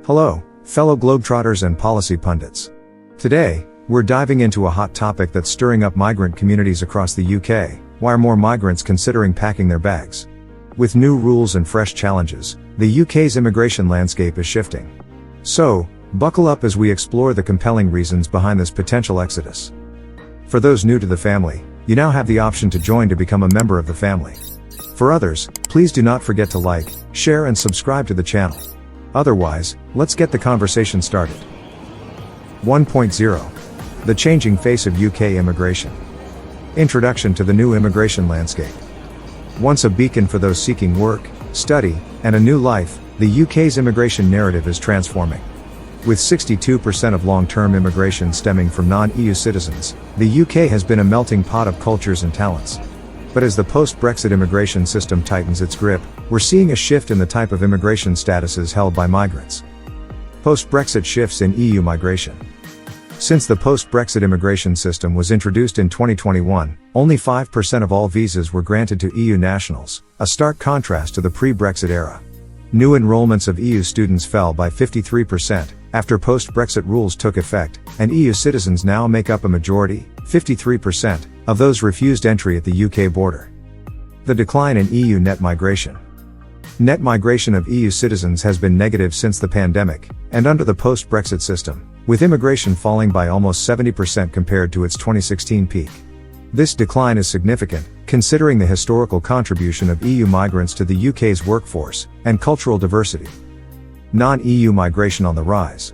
Hello, fellow globetrotters and policy pundits. Today, we're diving into a hot topic that's stirring up migrant communities across the UK. Why are more migrants considering packing their bags? With new rules and fresh challenges, the UK's immigration landscape is shifting. So, buckle up as we explore the compelling reasons behind this potential exodus. For those new to the family, you now have the option to join to become a member of the family. For others, please do not forget to like, share and subscribe to the channel. Otherwise, let's get the conversation started. 1.0. The changing face of UK immigration. Introduction to the new immigration landscape. Once a beacon for those seeking work, study, and a new life, the UK's immigration narrative is transforming. With 62% of long-term immigration stemming from non-EU citizens, the UK has been a melting pot of cultures and talents. But as the post-Brexit immigration system tightens its grip, we're seeing a shift in the type of immigration statuses held by migrants. Post-Brexit shifts in EU migration. Since the post-Brexit immigration system was introduced in 2021, only 5% of all visas were granted to EU nationals, a stark contrast to the pre-Brexit era. New enrollments of EU students fell by 53% after post-Brexit rules took effect, and EU citizens now make up a majority, 53%, of those refused entry at the UK border. The decline in EU net migration. Net migration of EU citizens has been negative since the pandemic, and under the post-Brexit system, with immigration falling by almost 70% compared to its 2016 peak. This decline is significant, considering the historical contribution of EU migrants to the UK's workforce and cultural diversity. Non-EU migration on the rise.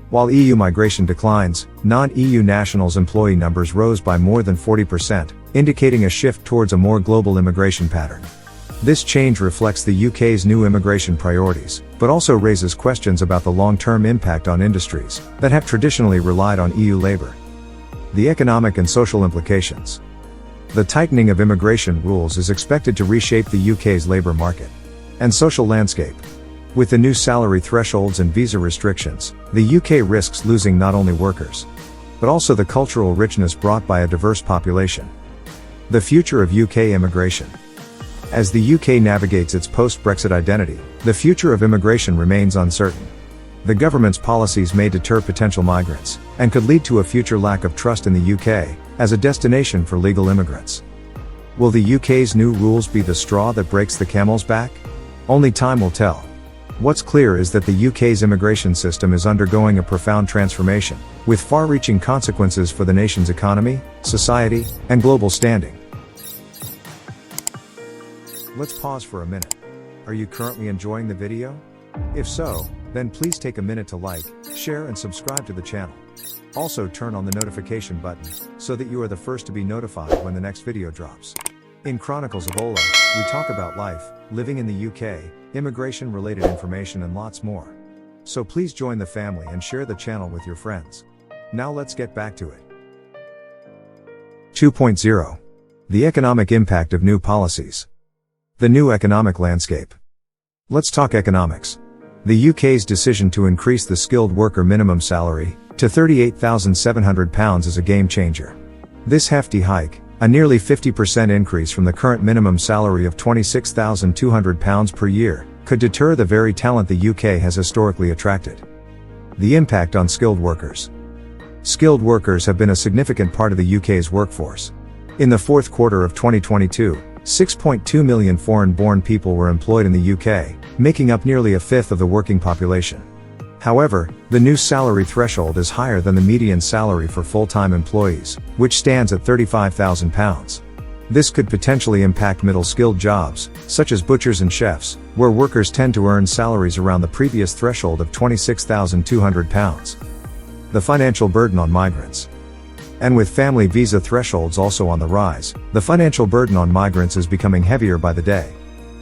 While EU migration declines, non-EU nationals' employee numbers rose by more than 40%, indicating a shift towards a more global immigration pattern. This change reflects the UK's new immigration priorities, but also raises questions about the long-term impact on industries that have traditionally relied on EU labor. The economic and social implications. The tightening of immigration rules is expected to reshape the UK's labor market and social landscape. With the new salary thresholds and visa restrictions, the UK risks losing not only workers, but also the cultural richness brought by a diverse population. The future of UK immigration. As the UK navigates its post-Brexit identity, the future of immigration remains uncertain. The government's policies may deter potential migrants, and could lead to a future lack of trust in the UK as a destination for legal immigrants. Will the UK's new rules be the straw that breaks the camel's back? Only time will tell. What's clear is that the UK's immigration system is undergoing a profound transformation, with far-reaching consequences for the nation's economy, society, and global standing. Let's pause for a minute. Are you currently enjoying the video? If so, then please take a minute to like, share and subscribe to the channel. Also turn on the notification button, so that you are the first to be notified when the next video drops. In Chronicles of Ola, we talk about life, living in the UK, immigration-related information and lots more. So please join the family and share the channel with your friends. Now let's get back to it. 2.0. The economic impact of new policies. The new economic landscape. Let's talk economics. The UK's decision to increase the skilled worker minimum salary to £38,700 is a game changer. This hefty hike, a nearly 50% increase from the current minimum salary of £26,200 per year, could deter the very talent the UK has historically attracted. The impact on skilled workers. Skilled workers have been a significant part of the UK's workforce. In the fourth quarter of 2022, 6.2 million foreign-born people were employed in the UK, making up nearly a fifth of the working population. However, the new salary threshold is higher than the median salary for full-time employees, which stands at £35,000. This could potentially impact middle-skilled jobs, such as butchers and chefs, where workers tend to earn salaries around the previous threshold of £26,200. The financial burden on migrants. And with family visa thresholds also on the rise, the financial burden on migrants is becoming heavier by the day.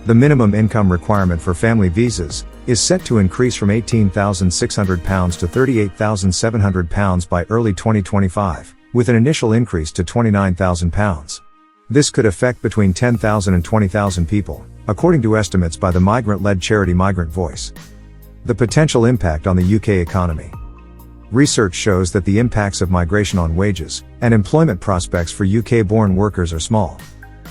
The minimum income requirement for family visas is set to increase from £18,600 to £38,700 by early 2025, with an initial increase to £29,000. This could affect between 10,000 and 20,000 people, according to estimates by the migrant-led charity Migrant Voice. The potential impact on the UK economy. Research shows that the impacts of migration on wages and employment prospects for UK-born workers are small.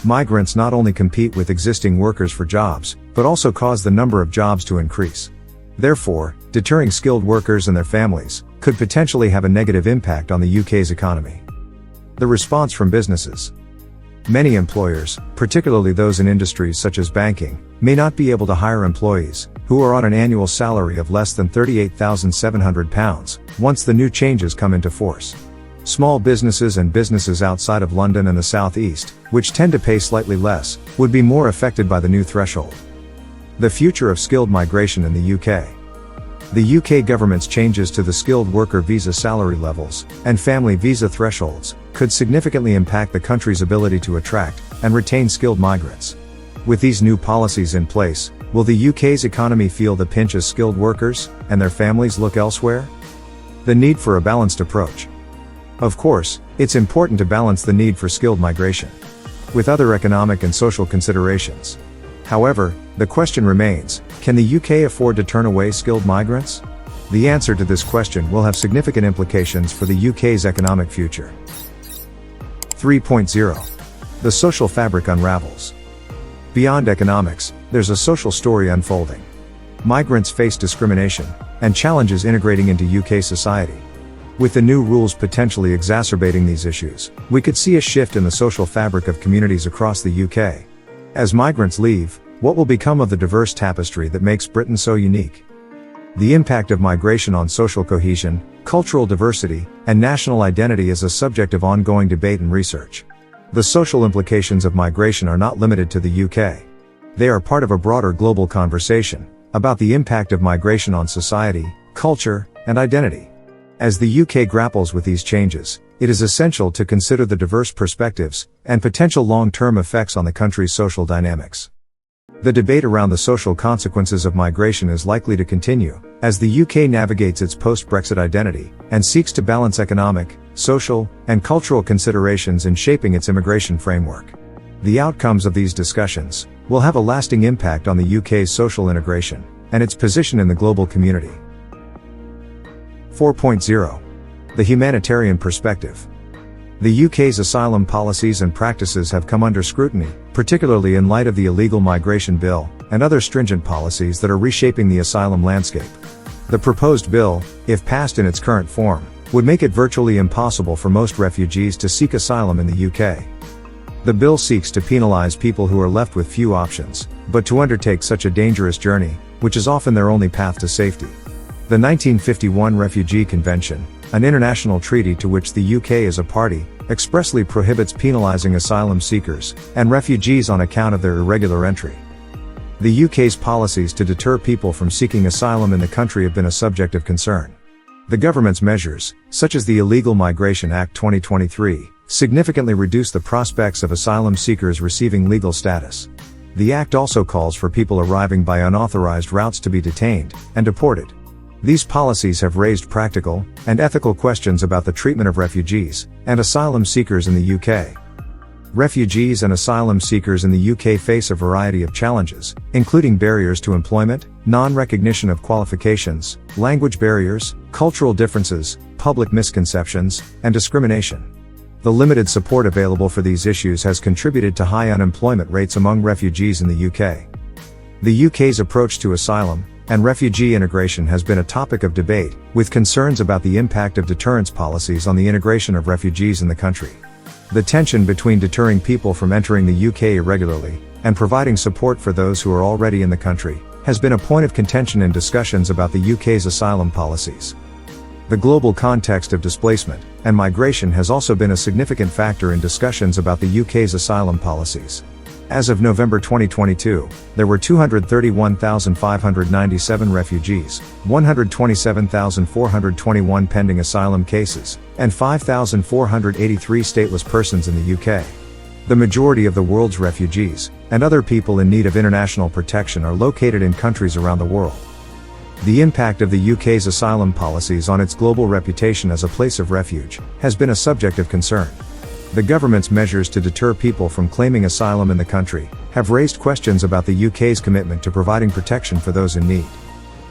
Migrants not only compete with existing workers for jobs, but also cause the number of jobs to increase. Therefore, deterring skilled workers and their families could potentially have a negative impact on the UK's economy. The response from businesses. Many employers, particularly those in industries such as banking, may not be able to hire employees who are on an annual salary of less than £38,700 once the new changes come into force. Small businesses and businesses outside of London and the South East, which tend to pay slightly less, would be more affected by the new threshold. The future of skilled migration in the UK. The UK government's changes to the skilled worker visa salary levels and family visa thresholds could significantly impact the country's ability to attract and retain skilled migrants. With these new policies in place, will the UK's economy feel the pinch as skilled workers and their families look elsewhere? The need for a balanced approach. Of course, it's important to balance the need for skilled migration with other economic and social considerations. However, the question remains, can the UK afford to turn away skilled migrants? The answer to this question will have significant implications for the UK's economic future. 3.0. The social fabric unravels. Beyond economics, there's a social story unfolding. Migrants face discrimination and challenges integrating into UK society. With the new rules potentially exacerbating these issues, we could see a shift in the social fabric of communities across the UK. As migrants leave, what will become of the diverse tapestry that makes Britain so unique? The impact of migration on social cohesion, cultural diversity, and national identity is a subject of ongoing debate and research. The social implications of migration are not limited to the UK. They are part of a broader global conversation about the impact of migration on society, culture, and identity. As the UK grapples with these changes, it is essential to consider the diverse perspectives and potential long-term effects on the country's social dynamics. The debate around the social consequences of migration is likely to continue, as the UK navigates its post-Brexit identity, and seeks to balance economic, social, and cultural considerations in shaping its immigration framework. The outcomes of these discussions will have a lasting impact on the UK's social integration, and its position in the global community. 4.0. The Humanitarian Perspective. The UK's asylum policies and practices have come under scrutiny, particularly in light of the Illegal Migration Bill, and other stringent policies that are reshaping the asylum landscape. The proposed bill, if passed in its current form, would make it virtually impossible for most refugees to seek asylum in the UK. The bill seeks to penalise people who are left with few options, but to undertake such a dangerous journey, which is often their only path to safety. The 1951 Refugee Convention, an international treaty to which the UK is a party, expressly prohibits penalising asylum seekers and refugees on account of their irregular entry. The UK's policies to deter people from seeking asylum in the country have been a subject of concern. The government's measures, such as the Illegal Migration Act 2023, significantly reduce the prospects of asylum seekers receiving legal status. The act also calls for people arriving by unauthorised routes to be detained and deported. These policies have raised practical and ethical questions about the treatment of refugees and asylum seekers in the UK. Refugees and asylum seekers in the UK face a variety of challenges, including barriers to employment, non-recognition of qualifications, language barriers, cultural differences, public misconceptions, and discrimination. The limited support available for these issues has contributed to high unemployment rates among refugees in the UK. The UK's approach to asylum and refugee integration has been a topic of debate, with concerns about the impact of deterrence policies on the integration of refugees in the country. The tension between deterring people from entering the UK irregularly and providing support for those who are already in the country has been a point of contention in discussions about the UK's asylum policies. The global context of displacement and migration has also been a significant factor in discussions about the UK's asylum policies. As of November 2022, there were 231,597 refugees, 127,421 pending asylum cases, and 5,483 stateless persons in the UK. The majority of the world's refugees, and other people in need of international protection, are located in countries around the world. The impact of the UK's asylum policies on its global reputation as a place of refuge has been a subject of concern. The government's measures to deter people from claiming asylum in the country have raised questions about the UK's commitment to providing protection for those in need.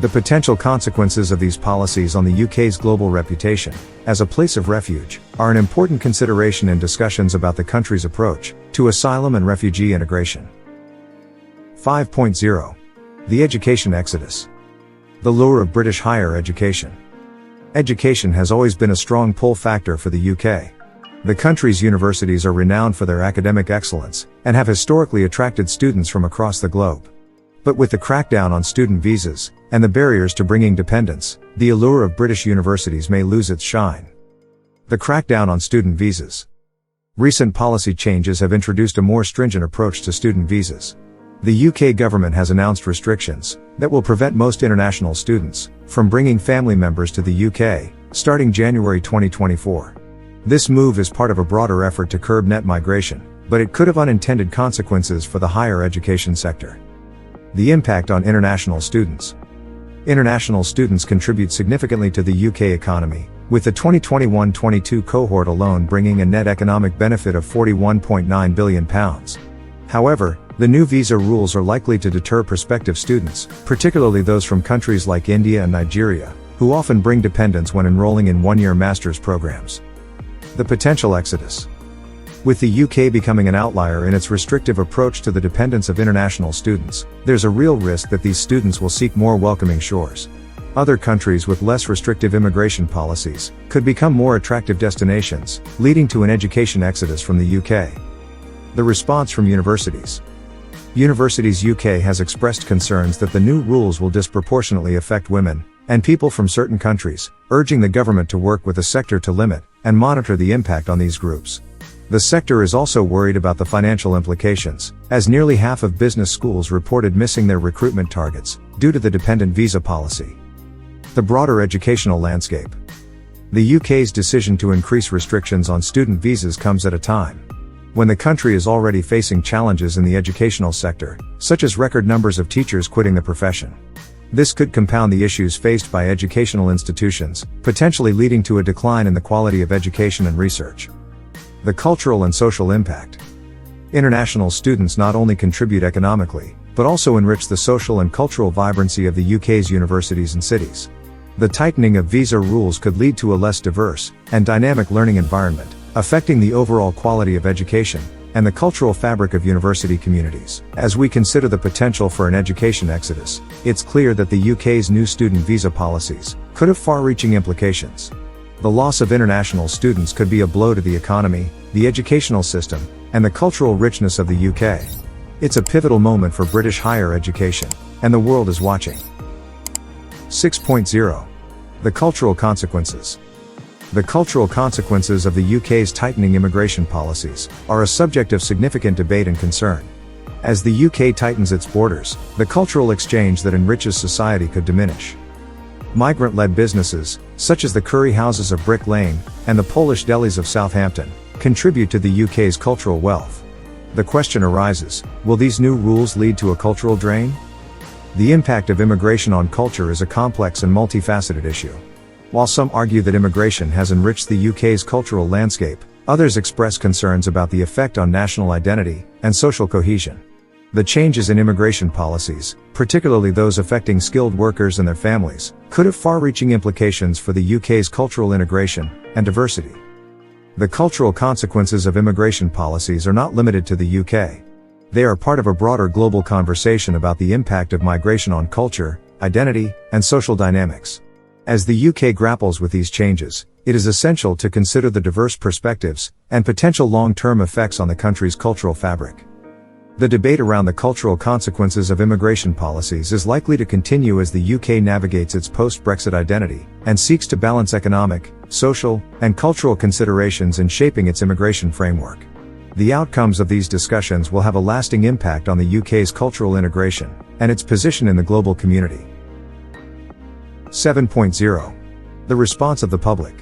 The potential consequences of these policies on the UK's global reputation as a place of refuge are an important consideration in discussions about the country's approach to asylum and refugee integration. 5.0. The Education Exodus. The lure of British higher education. Education has always been a strong pull factor for the UK. The country's universities are renowned for their academic excellence, and have historically attracted students from across the globe. But with the crackdown on student visas, and the barriers to bringing dependents, the allure of British universities may lose its shine. The crackdown on student visas. Recent policy changes have introduced a more stringent approach to student visas. The UK government has announced restrictions that will prevent most international students from bringing family members to the UK, starting January 2024. This move is part of a broader effort to curb net migration, but it could have unintended consequences for the higher education sector. The impact on international students. International students contribute significantly to the UK economy, with the 2021-22 cohort alone bringing a net economic benefit of £41.9 billion. However, the new visa rules are likely to deter prospective students, particularly those from countries like India and Nigeria, who often bring dependents when enrolling in one-year master's programs. The potential exodus. With the UK becoming an outlier in its restrictive approach to the dependence of international students, there's a real risk that these students will seek more welcoming shores. Other countries with less restrictive immigration policies could become more attractive destinations, leading to an education exodus from the UK. The response from universities. Universities UK has expressed concerns that the new rules will disproportionately affect women and people from certain countries, urging the government to work with the sector to limit and monitor the impact on these groups. The sector is also worried about the financial implications, as nearly half of business schools reported missing their recruitment targets due to the dependent visa policy. The broader educational landscape. The UK's decision to increase restrictions on student visas comes at a time when the country is already facing challenges in the educational sector, such as record numbers of teachers quitting the profession. This could compound the issues faced by educational institutions, potentially leading to a decline in the quality of education and research. The cultural and social impact. International students not only contribute economically, but also enrich the social and cultural vibrancy of the UK's universities and cities. The tightening of visa rules could lead to a less diverse and dynamic learning environment, affecting the overall quality of education and the cultural fabric of university communities. As we consider the potential for an education exodus, it's clear that the UK's new student visa policies could have far-reaching implications. The loss of international students could be a blow to the economy, the educational system, and the cultural richness of the UK. It's a pivotal moment for British higher education, and the world is watching. 6.0. The cultural consequences. The cultural consequences of the UK's tightening immigration policies are a subject of significant debate and concern. As the UK tightens its borders, the cultural exchange that enriches society could diminish. Migrant-led businesses, such as the curry houses of Brick Lane and the Polish delis of Southampton, contribute to the UK's cultural wealth. The question arises, will these new rules lead to a cultural drain? The impact of immigration on culture is a complex and multifaceted issue. While some argue that immigration has enriched the UK's cultural landscape, others express concerns about the effect on national identity and social cohesion. The changes in immigration policies, particularly those affecting skilled workers and their families, could have far-reaching implications for the UK's cultural integration and diversity. The cultural consequences of immigration policies are not limited to the UK. They are part of a broader global conversation about the impact of migration on culture, identity, and social dynamics. As the UK grapples with these changes, it is essential to consider the diverse perspectives and potential long-term effects on the country's cultural fabric. The debate around the cultural consequences of immigration policies is likely to continue as the UK navigates its post-Brexit identity and seeks to balance economic, social, and cultural considerations in shaping its immigration framework. The outcomes of these discussions will have a lasting impact on the UK's cultural integration and its position in the global community. 7.0. The response of the public.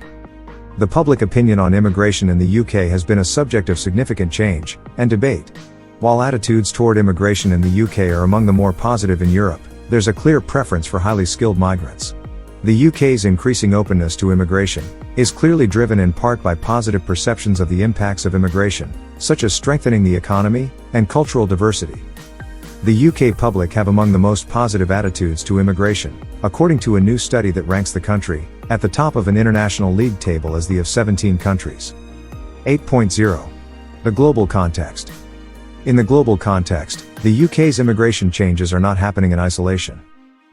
The public opinion on immigration in the UK has been a subject of significant change and debate. While attitudes toward immigration in the UK are among the more positive in Europe, there's a clear preference for highly skilled migrants. The UK's increasing openness to immigration is clearly driven in part by positive perceptions of the impacts of immigration, such as strengthening the economy and cultural diversity. The UK public have among the most positive attitudes to immigration, according to a new study that ranks the country at the top of an international league table as the of 17 countries. 8.0. The global context. In the global context, the UK's immigration changes are not happening in isolation.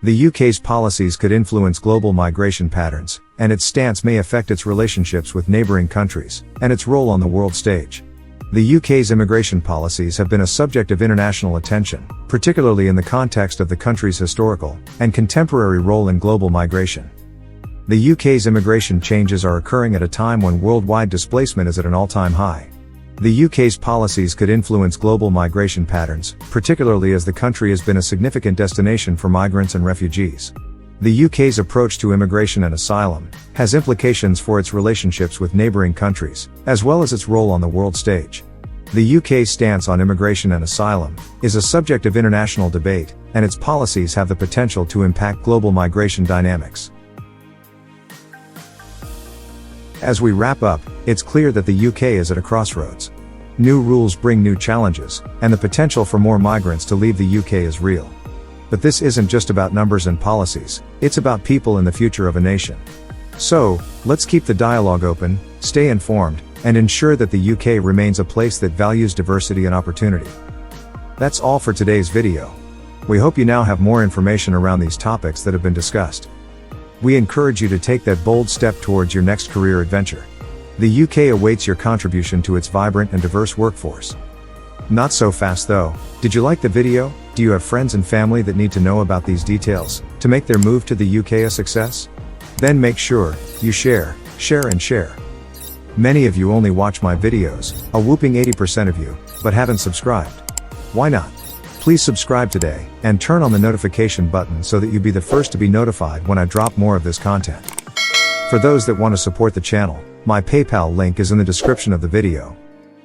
The UK's policies could influence global migration patterns, and its stance may affect its relationships with neighbouring countries, and its role on the world stage. The UK's immigration policies have been a subject of international attention, particularly in the context of the country's historical and contemporary role in global migration. The UK's immigration changes are occurring at a time when worldwide displacement is at an all-time high. The UK's policies could influence global migration patterns, particularly as the country has been a significant destination for migrants and refugees. The UK's approach to immigration and asylum has implications for its relationships with neighbouring countries, as well as its role on the world stage. The UK's stance on immigration and asylum is a subject of international debate, and its policies have the potential to impact global migration dynamics. As we wrap up, it's clear that the UK is at a crossroads. New rules bring new challenges, and the potential for more migrants to leave the UK is real. But this isn't just about numbers and policies, it's about people and the future of a nation. So, let's keep the dialogue open, stay informed, and ensure that the UK remains a place that values diversity and opportunity. That's all for today's video. We hope you now have more information around these topics that have been discussed. We encourage you to take that bold step towards your next career adventure. The UK awaits your contribution to its vibrant and diverse workforce. Not so fast though. Did you like the video? Do you have friends and family that need to know about these details to make their move to the UK a success? Then make sure you share, and share. Many of you only watch my videos, a whooping 80% of you, but haven't subscribed. Why not? Please subscribe today, and turn on the notification button so that you'll be the first to be notified when I drop more of this content. For those that want to support the channel, my PayPal link is in the description of the video.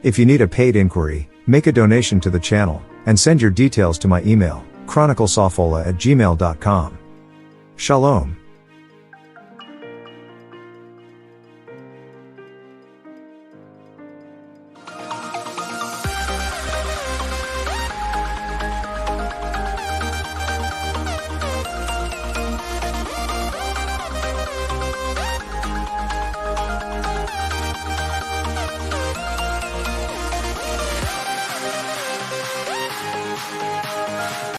If you need a paid inquiry, make a donation to the channel, and send your details to my email, chroniclesofola@gmail.com. Shalom.